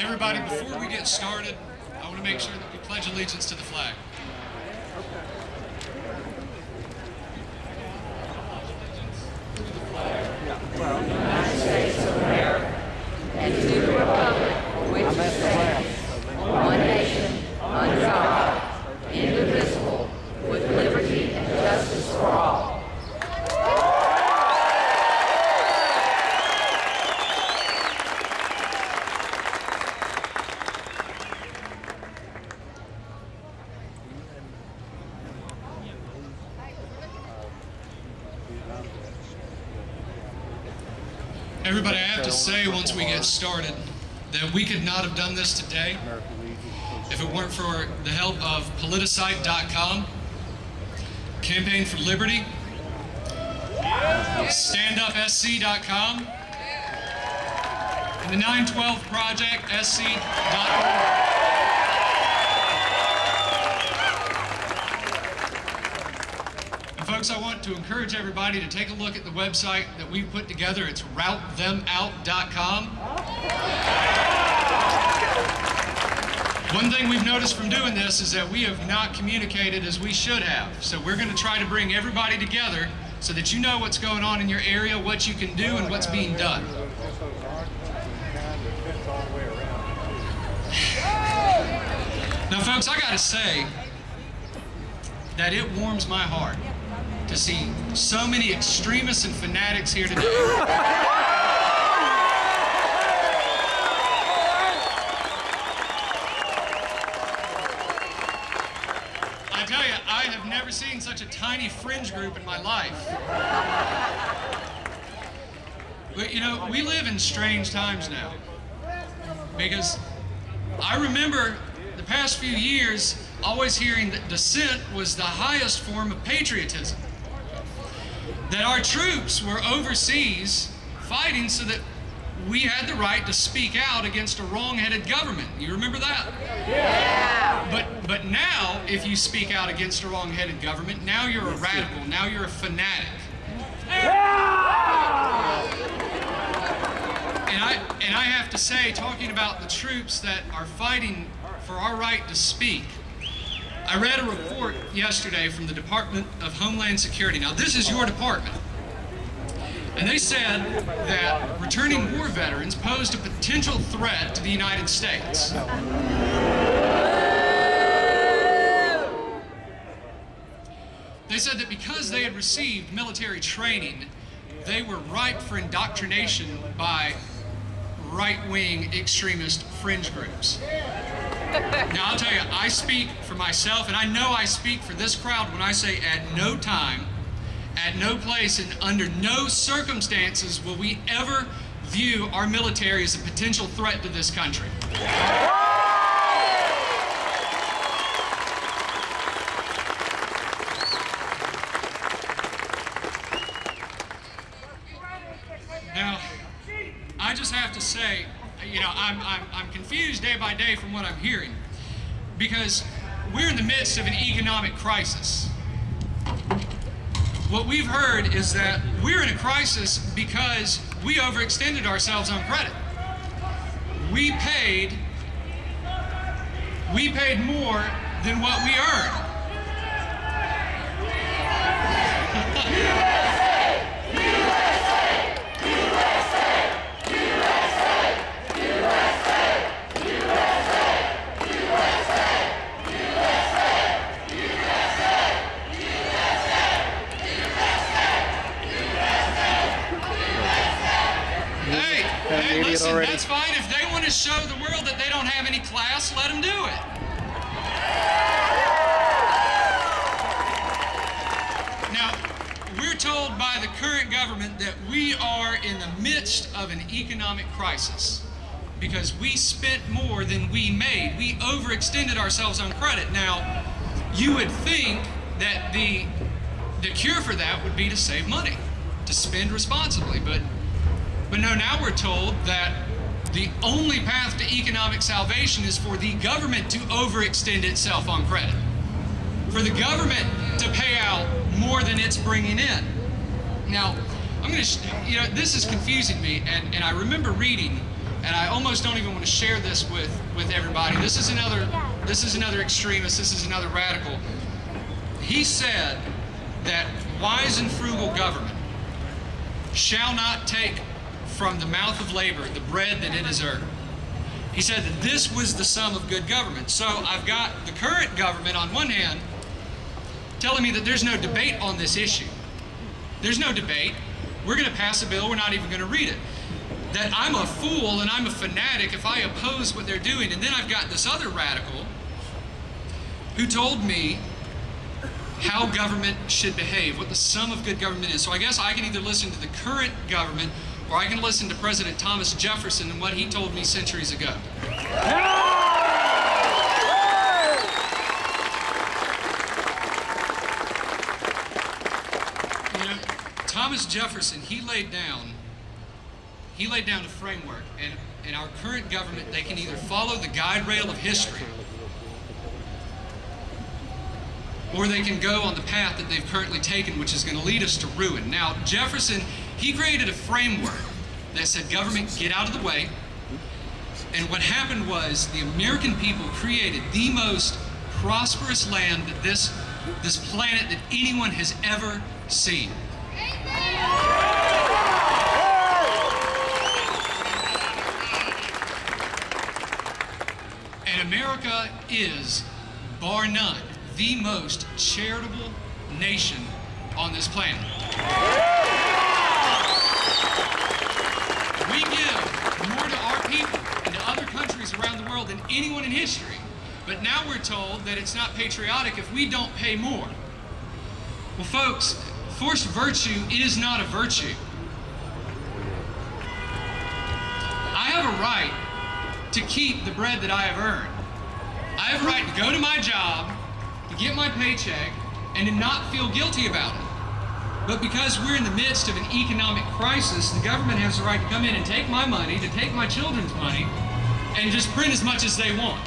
Everybody, before we get started, I want to make sure that we pledge allegiance to the flag. United States of America, and to the republic which stands, one nation, under God, indivisible, with liberty and justice for all. Everybody, I have to say once we get started that we could not have done this today if it weren't for the help of politicite.com, Campaign for Liberty, standupsc.com, and the 912 Project, sc.org. Folks, I want to encourage everybody to take a look at the website that we've put together. It's routethemout.com. One thing we've noticed from doing this is that we have not communicated as we should have. So we're going to try to bring everybody together so that you know what's going on in your area, what you can do, and what's being done. Now, folks, I got to say that it warms my heart to see so many extremists and fanatics here today. I tell you, I have never seen such a tiny fringe group in my life. But you know, we live in strange times now, because I remember the past few years always hearing that dissent was the highest form of patriotism. That our troops were overseas fighting so that we had the right to speak out against a wrong-headed government. You remember that? Yeah. But now, if you speak out against a wrong-headed government, now you're a radical, now you're a fanatic. Yeah. And I have to say, talking about the troops that are fighting for our right to speak, I read a report yesterday from the Department of Homeland Security. Now, this is your department. And they said that returning war veterans posed a potential threat to the United States. They said that because they had received military training, they were ripe for indoctrination by right-wing extremist fringe groups. Now, I'll tell you, I speak for myself, and I know I speak for this crowd when I say at no time, at no place, and under no circumstances will we ever view our military as a potential threat to this country. Now, I just have to say, you know, I'm confused day by day from what I'm hearing, because we're in the midst of an economic crisis. What we've heard is that we're in a crisis because we overextended ourselves on credit. We paid more than what we earned. Hey, listen, that's fine. If they want to show the world that they don't have any class, let them do it. Now, we're told by the current government that we are in the midst of an economic crisis because we spent more than we made. We overextended ourselves on credit. Now, you would think that the cure for that would be to save money, to spend responsibly, but no, now we're told that the only path to economic salvation is for the government to overextend itself on credit. For the government to pay out more than it's bringing in. Now, I'm going to, you know, this is confusing me, and I remember reading and I almost don't even want to share this with everybody. This is another extremist. This is another radical. He said that wise and frugal government shall not take from the mouth of labor the bread that it has earned. He said that this was the sum of good government. So I've got the current government on one hand telling me that there's no debate on this issue. There's no debate. We're going to pass a bill, we're not even going to read it. That I'm a fool and I'm a fanatic if I oppose what they're doing. And then I've got this other radical who told me how government should behave, what the sum of good government is. So I guess I can either listen to the current government or I can listen to President Thomas Jefferson and what he told me centuries ago. You know, Thomas Jefferson, he laid down a framework, and in our current government, they can either follow the guide rail of history, or they can go on the path that they've currently taken, which is going to lead us to ruin. Now, Jefferson, he created a framework that said, government, get out of the way. And what happened was the American people created the most prosperous land that this planet that anyone has ever seen. And America is, bar none, the most charitable nation on this planet. We give more to our people and to other countries around the world than anyone in history. But now we're told that it's not patriotic if we don't pay more. Well, folks, forced virtue is not a virtue. I have a right to keep the bread that I have earned. I have a right to go to my job, to get my paycheck, and to not feel guilty about it. But because we're in the midst of an economic crisis, the government has the right to come in and take my money, to take my children's money, and just print as much as they want.